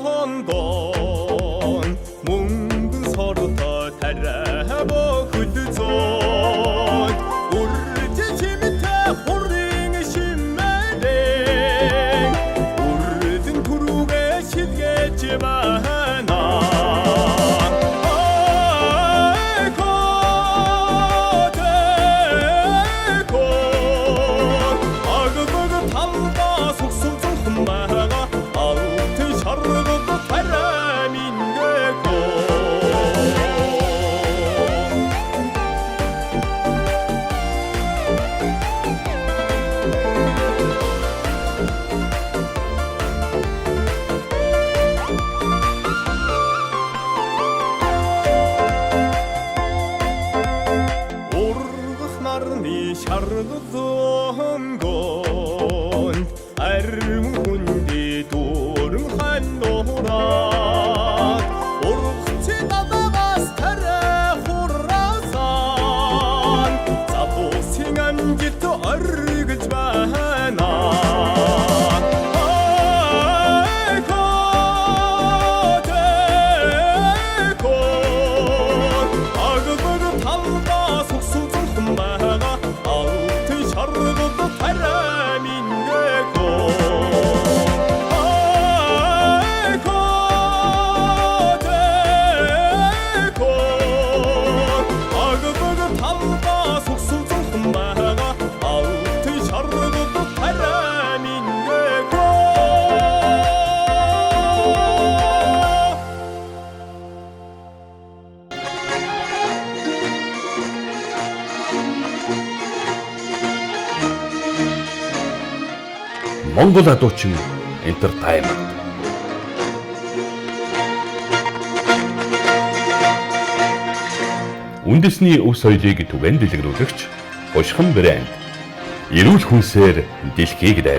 замдон мөнгөн сордоо тарайбо хүлзөө үрж чимтэй хурын шиммэрэн үрдэн түрүүгээ шидгэж байна. Шаргазонгон армунди дурм ханнорат урхчи дадагас тарэ хурасан запусин амжит оргиж байна. Монгол адуучин entertainment. Үндэсний өв соёлыг түгээн дэлгэрүүлэгч Хушхан брэнд эрүүл хүнсээр дэлхийг дайрсан.